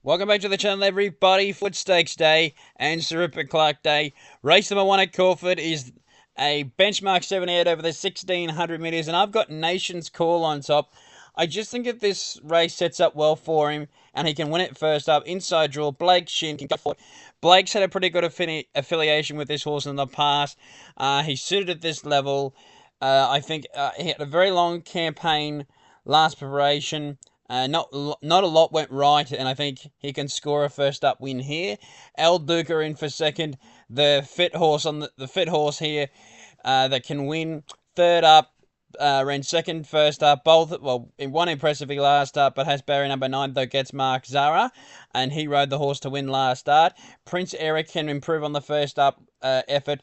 Welcome back to the channel, everybody. Foot Stakes Day and Sir Rupert Clarke Day. Race number 1 at Caulfeild is a benchmark 78 over the 1600 metres, and I've got Nation's Call on top. I just think that this race sets up well for him, and he can win it first up. Inside draw, Blake Shin can go for it. Blake's had a pretty good affiliation with this horse in the past. He's suited at this level. I think he had a very long campaign last preparation. Not a lot went right, and I think he can score a first up win here. El Duca in for second. The fit horse on the fit horse here that can win. Third up, ran second, first up. Both it won impressively last up, but has barrier number 9 though gets Mark Zara, and he rode the horse to win last start. Prince Eric can improve on the first up effort.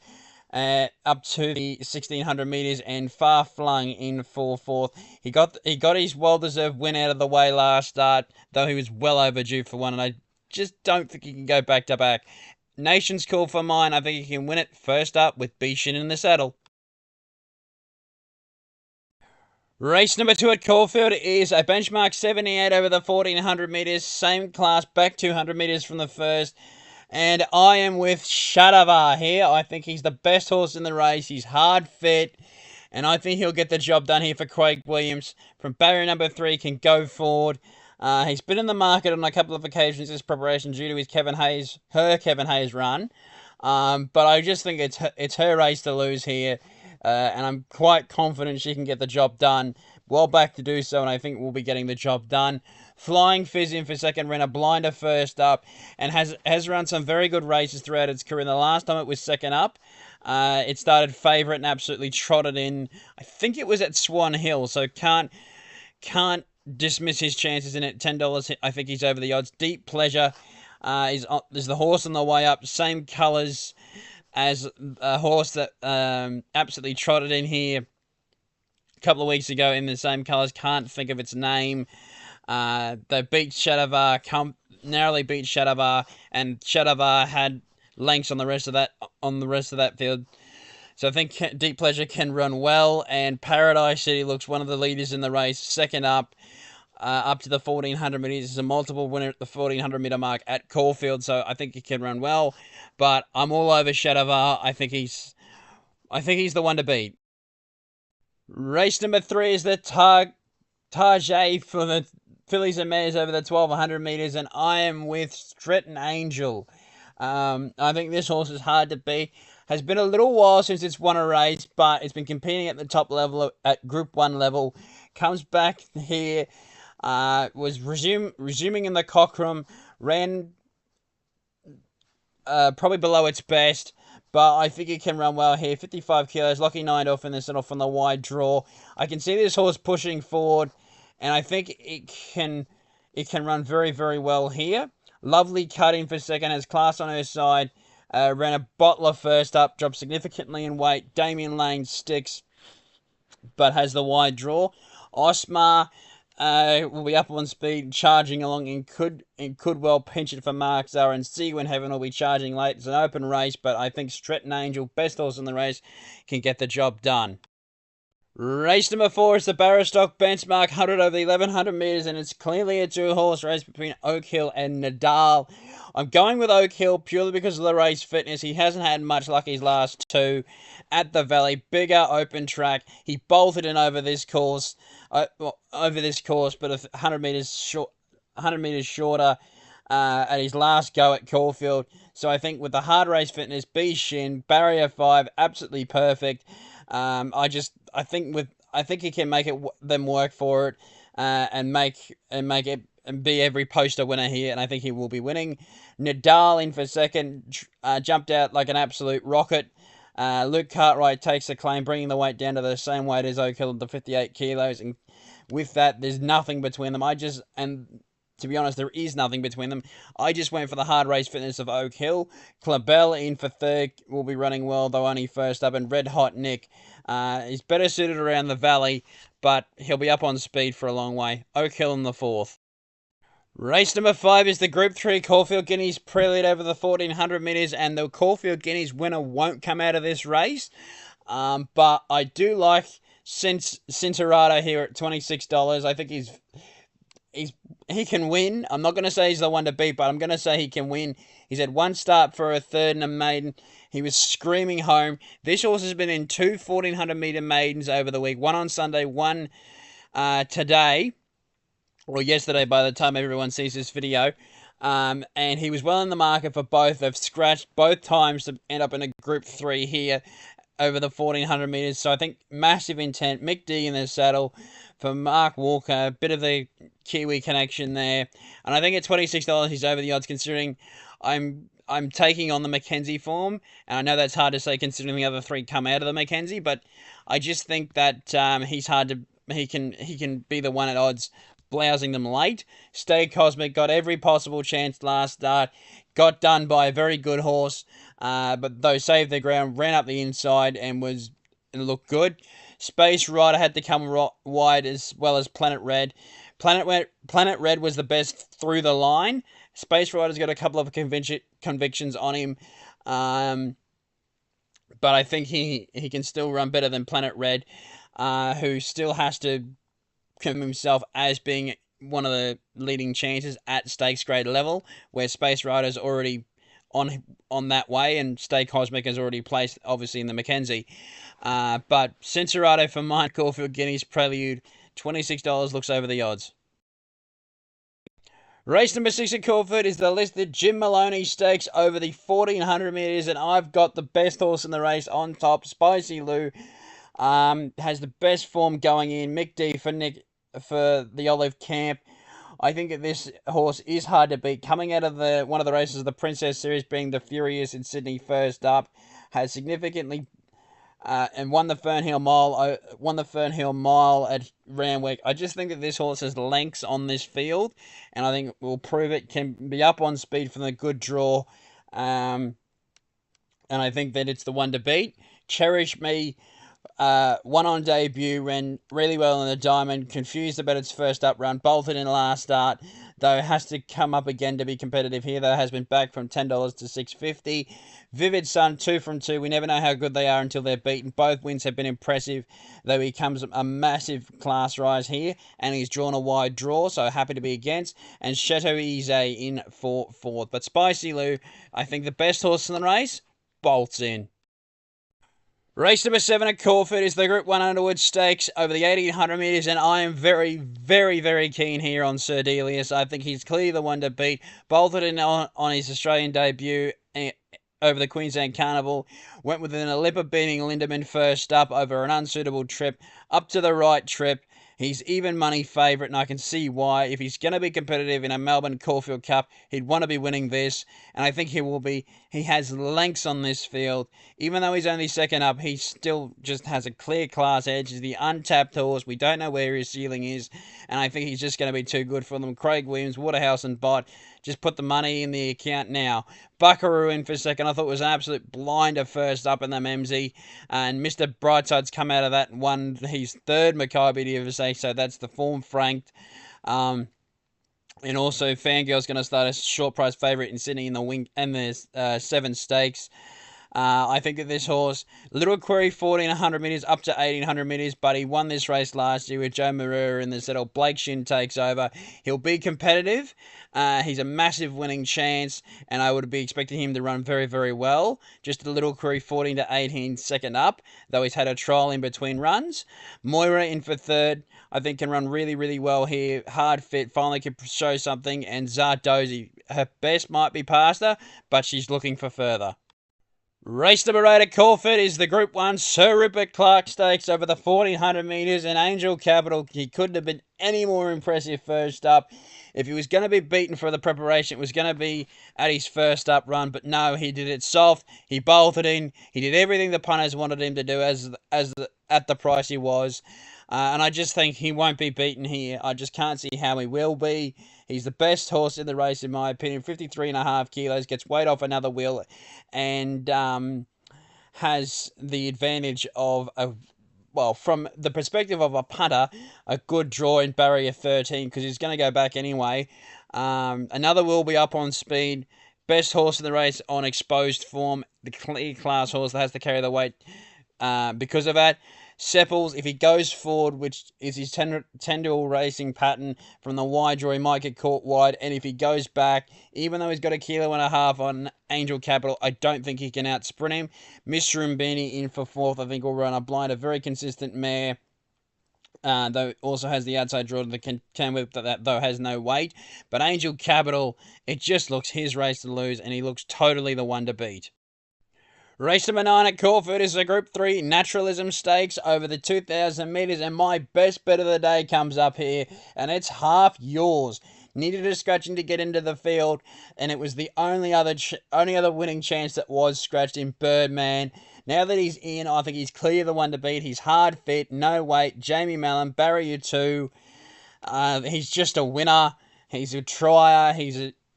Up to the 1600 metres, and Far Flung in for fourth. He got his well-deserved win out of the way last start, though he was well overdue for one, and I just don't think he can go back-to-back. Nation's Call for mine. I think he can win it first up with Bishan in the saddle. Race number 2 at Caulfeild is a benchmark 78 over the 1400 metres, same class, back 200 metres from the first. And I am with Shadavar here. I think he's the best horse in the race. He's hard fit, and I think he'll get the job done here for Craig Williams. From barrier number 3, can go forward. He's been in the market on a couple of occasions this preparation due to his Kevin Hayes run. But I just think it's her race to lose here, and I'm quite confident she can get the job done. Well back to do so, and I think we'll be getting the job done. Flying Fizz in for second, ran a blinder first up, and has run some very good races throughout its career. The last time it was second up, it started favourite and absolutely trotted in. I think it was at Swan Hill, so can't dismiss his chances in it. $10, I think he's over the odds. Deep Pleasure is the horse on the way up. Same colours as a horse that absolutely trotted in here couple of weeks ago in the same colours. Can't think of its name. They beat Shadavar, narrowly beat Shadavar, and Shadavar had lengths on the rest of that field. So I think Deep Pleasure can run well, and Paradise City looks one of the leaders in the race. Second up to the 1400 metres. Is a multiple winner at the 1400 metre mark at Caulfeild, so I think he can run well. But I'm all over Shadavar. I think he's the one to beat. Race number 3 is the Target for the fillies and mares over the 1200 metres, and I am with Stretton Angel. I think this horse is hard to beat. Has been a little while since it's won a race, but it's been competing at the top level, at Group 1 level. Comes back here, was resuming in the Cockram, ran probably below its best, but I think it can run well here. 55 kilos, Lockie Neindorf in the saddle from the wide draw. I can see this horse pushing forward, and I think it can run very, very well here. Lovely cutting for second, has class on her side. Ran a bottler first up, dropped significantly in weight. Damien Lane sticks, but has the wide draw. Osmar will be up on speed, charging along, and could well pinch it for Mark Zara, and Seawind Heaven will be charging late. It's an open race, but I think Stretton Angel, best horse in the race, can get the job done. Race number 4 is the Barrostock benchmark 100 over the 1100 metres, and it's clearly a two-horse race between Oak Hill and Nadal. I'm going with Oak Hill purely because of the race fitness. He hasn't had much luck his last two at the Valley. Bigger open track. He bolted in over this course, but 100 metres shorter at his last go at Caulfeild. So I think with the hard race fitness, B Shin, barrier 5, absolutely perfect. I think he can make them work for it, and make it and be every poster winner here, and I think he will be winning. Nadal in for second, jumped out like an absolute rocket. Luke Cartwright takes the claim, bringing the weight down to the same weight as Oak Hill, to 58 kilos, and with that, there's nothing between them. To be honest, there is nothing between them. I just went for the hard race fitness of Oak Hill. Clabell in for third, will be running well, though only first up. And Red Hot Nick is better suited around the Valley, but he'll be up on speed for a long way. Oak Hill in the fourth. Race number 5 is the Group 3 Caulfeild Guineas Prelude over the 1400 metres, and the Caulfeild Guineas winner won't come out of this race. But I do like Cincerado here at $26. I think he can win. I'm not going to say he's the one to beat, but I'm going to say he can win. He's had one start for a third and a maiden. He was screaming home. This horse has been in two 1400 metre maidens over the week. One on Sunday, one today, or yesterday by the time everyone sees this video. And he was well in the market for both. They've scratched both times to end up in a Group 3 here over the 1400 metres. So I think massive intent. Mick D in the saddle for Mark Walker. A bit of the Kiwi connection there. And I think at $26 he's over the odds, considering I'm taking on the Mackenzie form. And I know that's hard to say considering the other three come out of the Mackenzie, but I just think that he's hard to... He can be the one at odds, blousing them late. Stay Cosmic got every possible chance last start. Got done by a very good horse, but though saved the ground, ran up the inside and looked good. Space Rider had to come wide, as well as Planet Red. Planet Red was the best through the line. Space Rider's got a couple of convictions on him, but I think he can still run better than Planet Red, who still has to come himself as being one of the leading chances at stakes grade level, where Space Rider's already on that way, and Stay Cosmic has already placed, obviously, in the Mackenzie. But Cincerado for mine, Caulfeild Guineas Prelude, $26 looks over the odds. Race number 6 at Caulfeild is the listed Jim Maloney Stakes over the 1400 metres, and I've got the best horse in the race on top. Spicy Lou has the best form going in. Mick D for the Olive Camp. I think that this horse is hard to beat. Coming out of one of the races of the Princess Series, being the Furious in Sydney first up, has significantly and won the Fernhill Mile at Randwick. I just think that this horse has lengths on this field, and I think will prove it can be up on speed from the good draw. And I think that it's the one to beat. Cherish Me, one on debut, ran really well in the Diamond, confused about its first up run, bolted in last start, though it has to come up again to be competitive here, though it has been back from $10 to $6.50. Vivid Sun, 2 from 2. We never know how good they are until they're beaten. Both wins have been impressive, though he comes a massive class rise here, and he's drawn a wide draw, so happy to be against. And Chateau Ise in for fourth. But Spicy Lou, I think the best horse in the race, bolts in. Race number 7 at Caulfeild is the Group 1 Underwood Stakes over the 1800 metres, and I am very, very, very keen here on Sir Delius. I think he's clearly the one to beat. Bolted in on his Australian debut over the Queensland Carnival. Went within a lip of beating Lindemann first up over an unsuitable trip. Up to the right trip. He's even money favourite, and I can see why. If he's going to be competitive in a Melbourne Caulfield Cup, he'd want to be winning this, and I think he will be. He has lengths on this field. Even though he's only second up, he still just has a clear class edge. He's the untapped horse. We don't know where his ceiling is, and I think he's just going to be too good for them. Craig Williams, Waterhouse and Bott, just put the money in the account now. Buckaroo in for second. I thought it was an absolute blinder first up in the Memsey. And Mr. Brightside's come out of that and won his third Mackay USA, so that's the form franked. And also Fangirl's going to start a short price favourite in Sydney in the wing and the 7 stakes. I think that this horse, Little Query 1400 metres up to 1800 metres, but he won this race last year with Joe Marrera in the saddle. Blake Shin takes over. He'll be competitive. He's a massive winning chance, and I would be expecting him to run very, very well. Just a Little Query 14 to 18 second up, though he's had a trial in between runs. Moira in for third. I think can run really, really well here. Hard fit, finally can show something. And Zardozi, her best might be past her, but she's looking for further. Race number 8 at Caulfeild is the Group 1 Sir Rupert Clarke Stakes over the 1400 metres, and Angel Capital, he couldn't have been any more impressive first up. If he was going to be beaten for the preparation, it was going to be at his first up run, but no, he did it soft, he bolted in, he did everything the punters wanted him to do at the price he was. And I just think he won't be beaten here. I just can't see how he will be. He's the best horse in the race, in my opinion. 53.5 kilos, gets weight off another wheel, and has the advantage of, from the perspective of a punter, a good draw in barrier 13, because he's going to go back anyway. Another will be up on speed. Best horse in the race on exposed form. The clear class horse that has to carry the weight because of that. Seppels, if he goes forward, which is his tendril racing pattern from the wide draw, he might get caught wide. And if he goes back, even though he's got 1.5 kilos on Angel Capital, I don't think he can outsprint him. Mr. Mbini in for fourth, I think will run a blind, a very consistent mare. Though also has the outside draw to the contend with, that though has no weight. But Angel Capital, it just looks his race to lose, and he looks totally the one to beat. Race number 9 at Caulfeild is a Group 3 Naturalism Stakes over the 2,000 metres, and my best bet of the day comes up here, and it's Half Yours. Needed a scratching to get into the field, and it was the only other winning chance that was scratched in Birdman. Now that he's in, I think he's clear the one to beat. He's hard fit, no weight. Jamie Mallon, barrier 2. He's just a winner. He's a trier.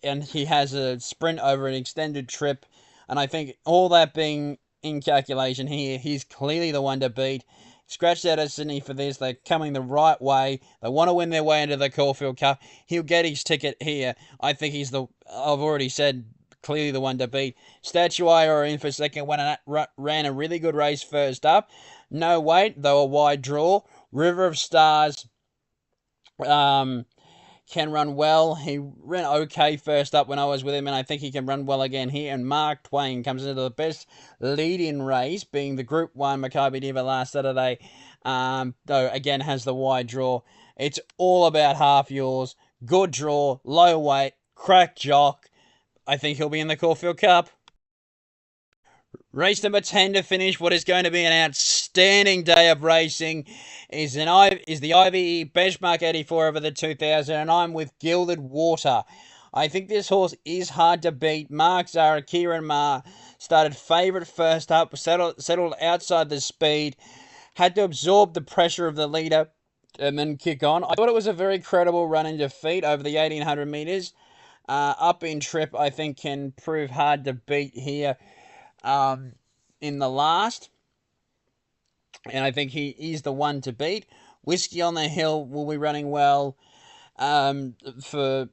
And he has a sprint over an extended trip. And I think all that being in calculation here, he's clearly the one to beat. Scratched out of Sydney for this. They're coming the right way. They want to win their way into the Caulfeild Cup. He'll get his ticket here. I think I've already said, clearly the one to beat. Statuaire are in for second. Ran a really good race first up. No weight, though a wide draw. River of Stars can run well. He ran okay first up when I was with him, and I think he can run well again here. And Mark Twain comes into the best lead-in race, being the Group 1 Maccabi Diva last Saturday, though again has the wide draw. It's all about Half Yours. Good draw, low weight, crack jock. I think he'll be in the Caulfeild Cup. Race number 10 to finish what is going to be an outstanding day of racing is the IVE Benchmark 84 over the 2000, and I'm with Gilded Water. I think this horse is hard to beat. Mark Zara, Kieran Ma started favourite first up, settled outside the speed, had to absorb the pressure of the leader and then kick on. I thought it was a very credible run in defeat over the 1800 metres. Up in trip, I think, can prove hard to beat here in the last. And I think he is the one to beat. Whiskey on the Hill will be running well for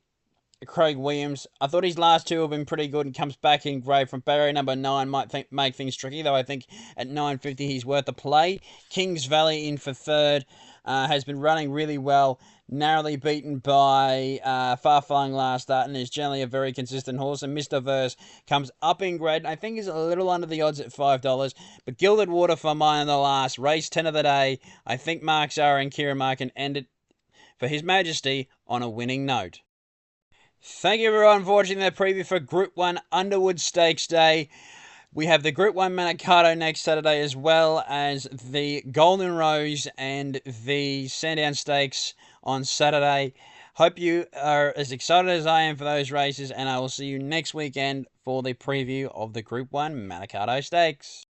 Craig Williams. I thought his last two have been pretty good and comes back in grade from barrier number 9. Might make things tricky, though I think at 9.50 he's worth a play. Kings Valley in for third. Has been running really well. Narrowly beaten by Farfalling last start, and is generally a very consistent horse. And Mr. Verse comes up in grade, and I think is a little under the odds at $5. But Gilded Water for mine in the last. Race 10 of the day. I think Mark Zara and Kieran Mark can end it for His Majesty on a winning note. Thank you everyone for watching the preview for Group 1 Underwood Stakes Day. We have the Group 1 Manikato next Saturday, as well as the Golden Rose and the Sandown Stakes on Saturday. Hope you are as excited as I am for those races, and I will see you next weekend for the preview of the Group 1 Manikato Stakes.